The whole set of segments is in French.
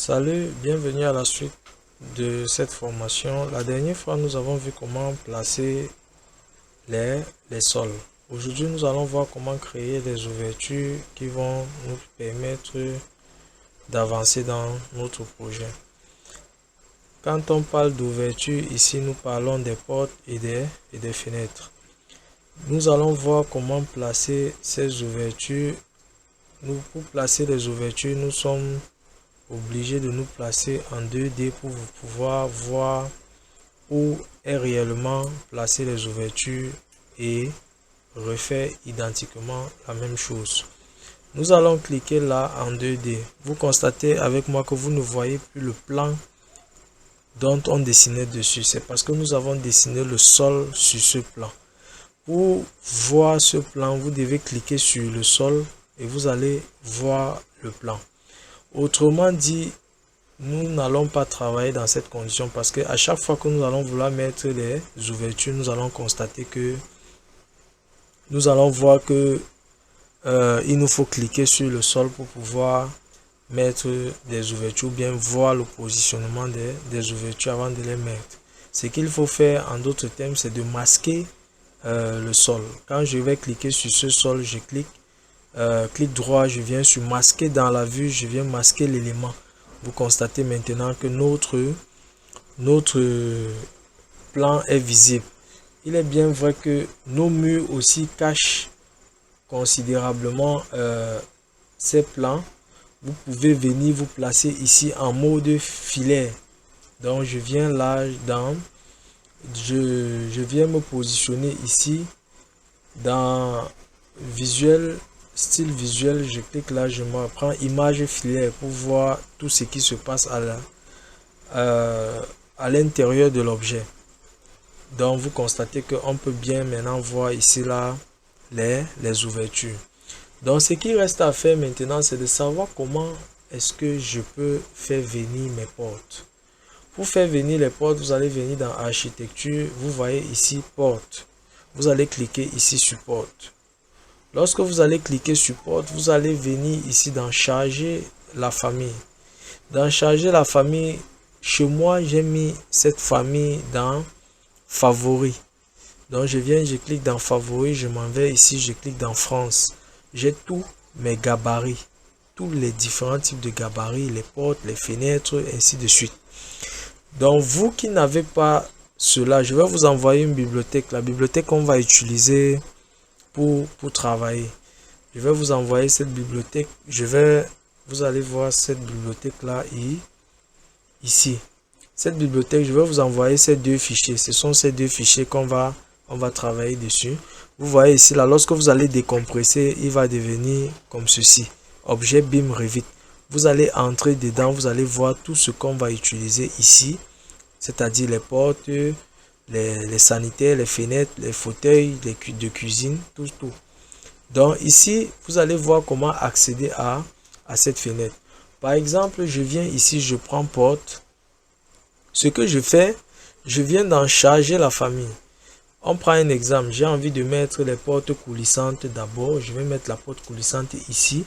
Salut, bienvenue à la suite de cette formation. La dernière fois, nous avons vu comment placer les sols. Aujourd'hui, nous allons voir comment créer des ouvertures qui vont nous permettre d'avancer dans notre projet. Quand on parle d'ouverture, ici, nous parlons des portes et des fenêtres. Nous allons voir comment placer ces ouvertures. Pour placer les ouvertures, nous sommes obligé de nous placer en 2D pour pouvoir voir où est réellement placé les ouvertures et refaire identiquement la même chose. Nous allons cliquer là en 2D. Vous constatez avec moi que vous ne voyez plus le plan dont on dessinait dessus. C'est parce que nous avons dessiné le sol sur ce plan. Pour voir ce plan, vous devez cliquer sur le sol et vous allez voir le plan. Autrement dit, nous n'allons pas travailler dans cette condition parce que à chaque fois que nous allons vouloir mettre les ouvertures, nous allons constater que nous allons voir que il nous faut cliquer sur le sol pour pouvoir mettre des ouvertures ou bien voir le positionnement des ouvertures avant de les mettre. Ce qu'il faut faire en d'autres termes, c'est de masquer le sol. Quand je vais cliquer sur ce sol, je clique droit, je viens sur masquer dans la vue, je viens masquer l'élément. Vous constatez maintenant que notre plan est visible. Il est bien vrai que nos murs aussi cachent considérablement ces plans. Vous pouvez venir vous placer ici en mode filaire. Donc je viens là je viens me positionner ici dans visuel, style visuel, je clique là, je me prends image filaire pour voir tout ce qui se passe à l'intérieur de l'objet. Donc vous constatez qu'on peut bien maintenant voir ici là les ouvertures. Donc ce qui reste à faire maintenant, c'est de savoir comment est-ce que je peux faire venir mes portes. Pour faire venir les portes, vous allez venir dans architecture, vous voyez ici porte. Vous allez cliquer ici sur porte. Lorsque vous allez cliquer sur porte, vous allez venir ici dans charger la famille. Dans charger la famille, chez moi, j'ai mis cette famille dans favoris. Donc je viens, je clique dans favoris, je m'en vais ici, je clique dans France. J'ai tous mes gabarits, tous les différents types de gabarits, les portes, les fenêtres, ainsi de suite. Donc vous qui n'avez pas cela, je vais vous envoyer une bibliothèque, la bibliothèque qu'on va utiliser pour travailler. Je vais vous envoyer cette bibliothèque. Vous allez voir cette bibliothèque là ici. Cette bibliothèque, je vais vous envoyer ces deux fichiers. Ce sont ces deux fichiers on va travailler dessus. Vous voyez ici là, lorsque vous allez décompresser, il va devenir comme ceci. Objet BIM Revit. Vous allez entrer dedans, vous allez voir tout ce qu'on va utiliser ici. C'est-à-dire les portes, les sanitaires, les fenêtres, les fauteuils, les de cuisine, tout. Donc ici, vous allez voir comment accéder à cette fenêtre. Par exemple, je viens ici, je prends porte. Ce que je fais, je viens d'en charger la famille. On prend un exemple, j'ai envie de mettre les portes coulissantes d'abord. Je vais mettre la porte coulissante ici.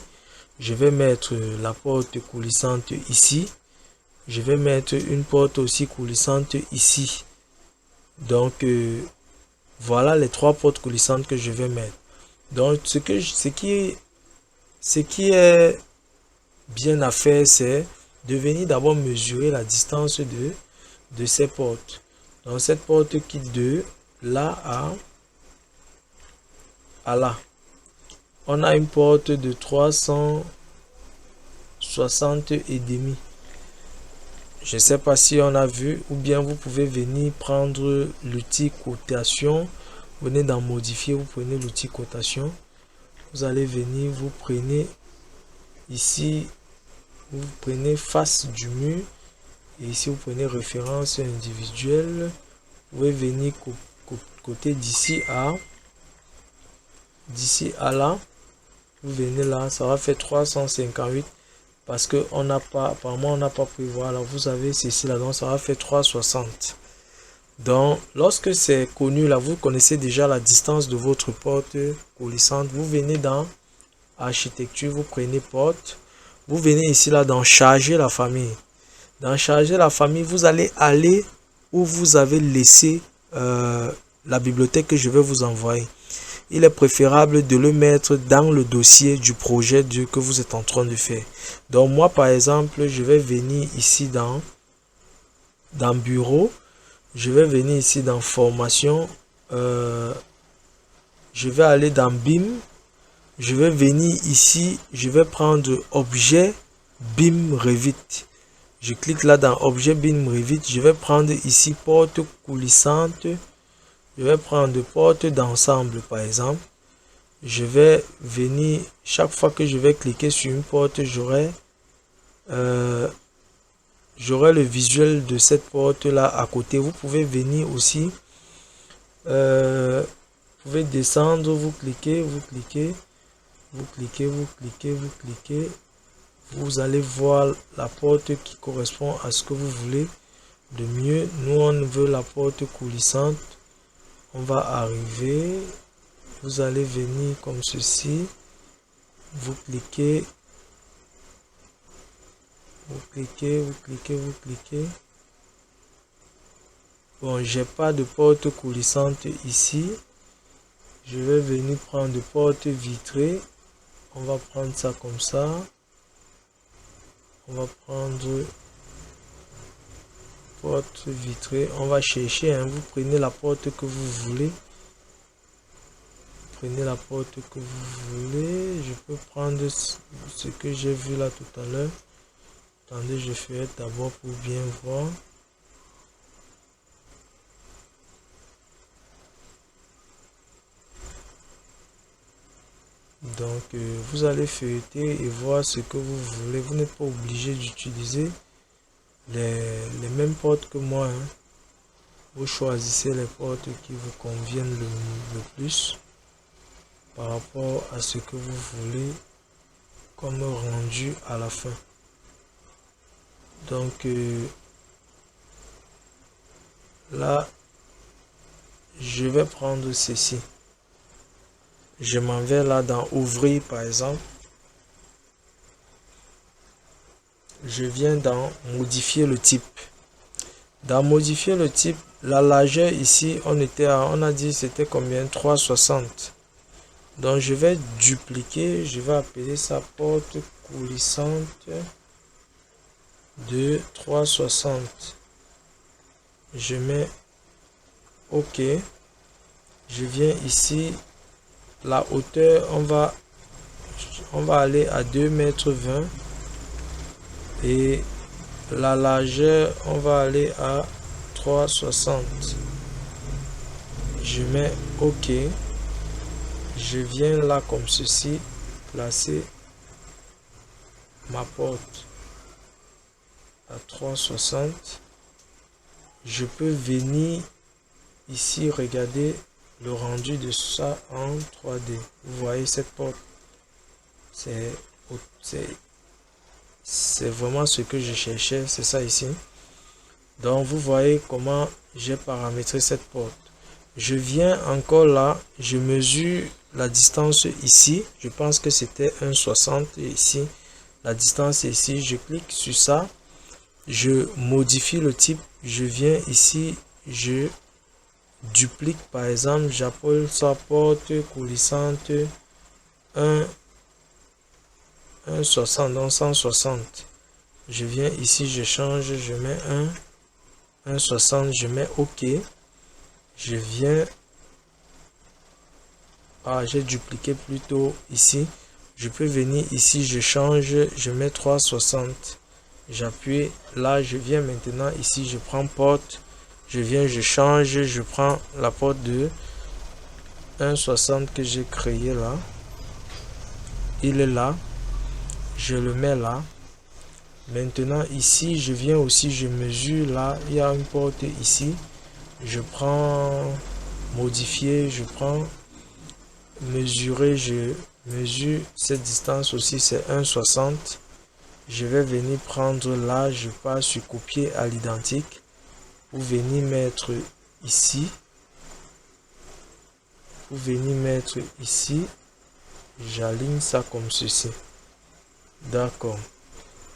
Je vais mettre la porte coulissante ici. Je vais mettre une porte aussi coulissante ici. Donc, voilà les trois portes coulissantes que je vais mettre. Donc, ce qui est bien à faire, c'est de venir d'abord mesurer la distance de ces portes. Donc, cette porte qui de là à là. On a une porte de 360 et demi. Je ne sais pas si on a vu, ou bien vous pouvez venir prendre l'outil cotation. Venez dans modifier, vous prenez l'outil cotation. Vous allez venir, vous prenez ici, vous prenez face du mur. Et ici, vous prenez référence individuelle. Vous pouvez venir côté d'ici à là. Vous venez là, ça va faire 358. Parce que apparemment on n'a pas pu voir. Alors vous avez ceci là, donc ça va faire 360. Donc lorsque c'est connu là, vous connaissez déjà la distance de votre porte coulissante. Vous venez dans architecture, vous prenez porte, Vous venez ici là dans charger la famille. Dans charger la famille, vous allez aller où vous avez laissé la bibliothèque que je vais vous envoyer. Il est préférable de le mettre dans le dossier du projet que vous êtes en train de faire. Donc moi par exemple, je vais venir ici dans bureau. Je vais venir ici dans formation. Je vais aller dans BIM. Je vais venir ici. Je vais prendre objet BIM Revit. Je clique là dans objet BIM Revit. Je vais prendre ici porte coulissante. Je vais prendre porte d'ensemble par exemple. Je vais venir, chaque fois que je vais cliquer sur une porte, j'aurai le visuel de cette porte là à côté. Vous pouvez venir aussi, vous pouvez descendre, vous cliquez, vous allez voir la porte qui correspond à ce que vous voulez de mieux. Nous on veut la porte coulissante. On va arriver, vous allez venir comme ceci, vous cliquez. Bon, j'ai pas de porte coulissante ici. Je vais venir prendre de porte vitrée. On va prendre ça comme ça. On va prendre porte vitrée. On va chercher, hein. Vous prenez la porte que vous voulez. Prenez la porte que vous voulez. Je peux prendre ce que j'ai vu là tout à l'heure. Attendez, je ferai d'abord pour bien voir. Donc, vous allez feuilleter et voir ce que vous voulez. Vous n'êtes pas obligé d'utiliser les mêmes portes que moi, hein. Vous choisissez les portes qui vous conviennent le plus par rapport à ce que vous voulez comme rendu à la fin. Donc là, je vais prendre ceci. Je m'en vais là dans ouvrir par exemple. Je viens dans modifier le type. Dans modifier le type, la largeur ici, on a dit c'était combien? 360. Donc je vais dupliquer, je vais appeler ça porte coulissante de 360. Je mets OK. Je viens ici, la hauteur, on va aller à 2,20 m et la largeur, on va aller à 360. Je mets OK. Je viens là comme ceci, placer ma porte à 360. Je peux venir ici regarder le rendu de ça en 3D. Vous voyez cette porte, c'est vraiment ce que je cherchais, c'est ça ici. Donc vous voyez comment j'ai paramétré cette porte. Je viens encore là, je mesure la distance ici, je pense que c'était 1,60 ici, la distance est ici, je clique sur ça, je modifie le type, je viens ici, je duplique par exemple, j'appelle ça porte coulissante 1,60, donc 160. Je viens ici, je change, je mets 1,60, je mets OK. Je viens, j'ai dupliqué plutôt ici. Je peux venir ici, je change, je mets 360. J'appuie là, je viens maintenant ici, je prends porte. Je viens, je change, je prends la porte de 1,60 que j'ai créé là. Il est là. Je le mets là. Maintenant ici, je viens aussi, je mesure là. Il y a une porte ici. Je prends modifier, je prends mesurer, je mesure cette distance aussi, c'est 1,60. Je vais venir prendre là, je passe sur copier à l'identique pour venir mettre ici. Pour venir mettre ici, j'aligne ça comme ceci. D'accord.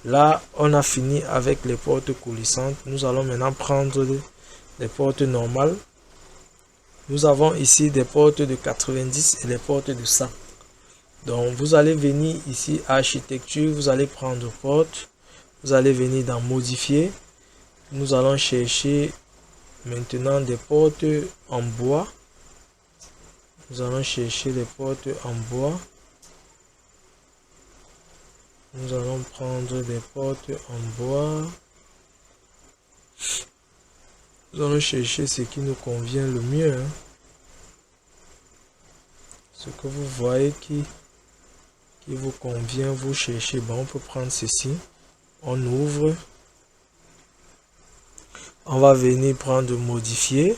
Là, on a fini avec les portes coulissantes. Nous allons maintenant prendre les portes normales. Nous avons ici des portes de 90 et les portes de 100. Donc, vous allez venir ici à architecture, vous allez prendre porte. Vous allez venir dans modifier. Nous allons chercher maintenant des portes en bois. Nous allons chercher les portes en bois. Nous allons prendre des portes en bois. Nous allons chercher ce qui nous convient le mieux. Hein. Ce que vous voyez qui vous convient, vous cherchez. Bon, on peut prendre ceci. On ouvre. On va venir prendre modifier.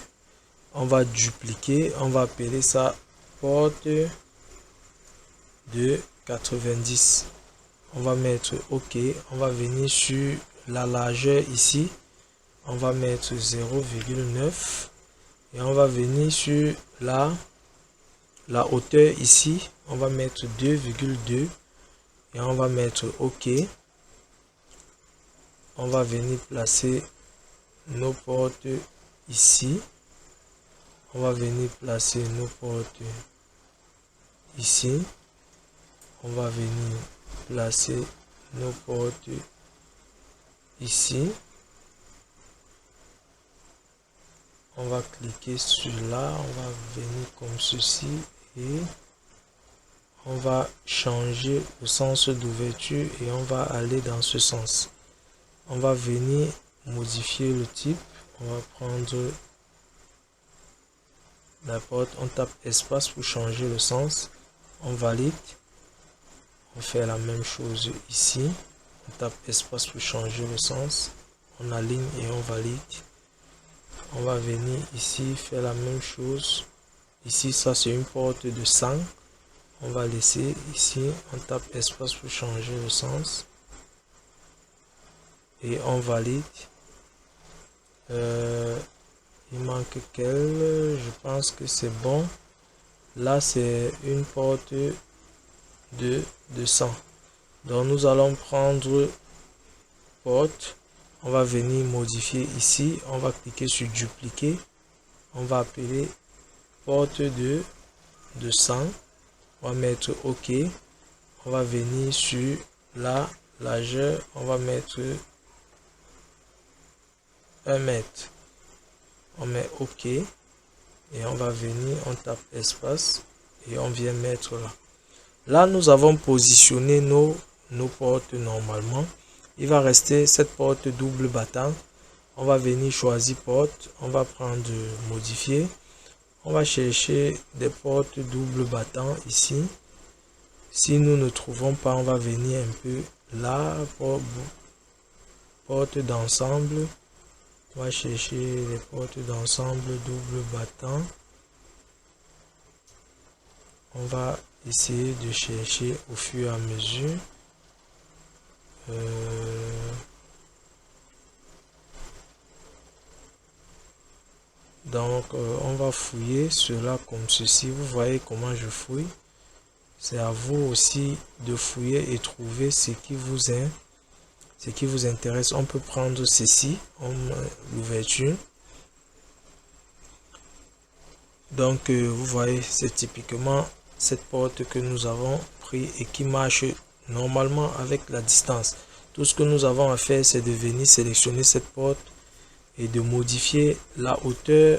On va dupliquer. On va appeler ça porte de 90. On va mettre OK. On va venir sur la largeur ici. On va mettre 0,9. Et on va venir sur la hauteur ici. On va mettre 2,2. Et on va mettre OK. On va venir placer nos portes ici. On va venir placer nos portes ici. On va venir placer nos portes ici. On va cliquer sur là. On va venir comme ceci. Et on va changer le sens d'ouverture et on va aller dans ce sens. On va venir modifier le type. On va prendre la porte. On tape espace pour changer le sens. On valide. On fait la même chose ici. On tape espace pour changer le sens. On aligne et on valide. On va venir ici faire la même chose. Ici, ça c'est une porte de 100. On va laisser ici. On tape espace pour changer le sens. Et on valide. Il manque quelle? Je pense que c'est bon. Là, c'est une porte de 100. Donc, nous allons prendre porte. On va venir modifier ici. On va cliquer sur dupliquer. On va appeler porte de 100. On va mettre OK. On va venir sur la largeur. On va mettre 1 mètre. On met OK. Et on va venir, on tape espace. Et on vient mettre là. Là, nous avons positionné nos portes normalement. Il va rester cette porte double battant. On va venir choisir porte. On va prendre modifier. On va chercher des portes double battant ici. Si nous ne trouvons pas, on va venir un peu là. Porte d'ensemble. On va chercher les portes d'ensemble double battant. On va essayer de chercher au fur et à mesure. Donc on va fouiller cela comme ceci. Vous voyez comment je fouille. C'est à vous aussi de fouiller et trouver ce qui vous intéresse. On peut prendre ceci, l'ouverture. Donc vous voyez, c'est typiquement cette porte que nous avons pris et qui marche normalement avec la distance. Tout ce que nous avons à faire, c'est de venir sélectionner cette porte et de modifier la hauteur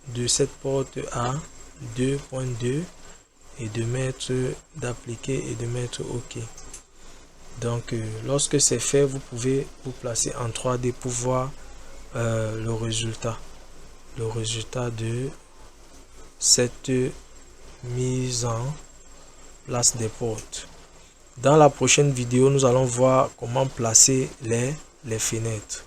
de cette porte à 2.2 et d'appliquer et de mettre OK. Donc lorsque c'est fait, vous pouvez vous placer en 3D pour voir le résultat de cette mise en place des portes. Dans la prochaine vidéo, nous allons voir comment placer les fenêtres.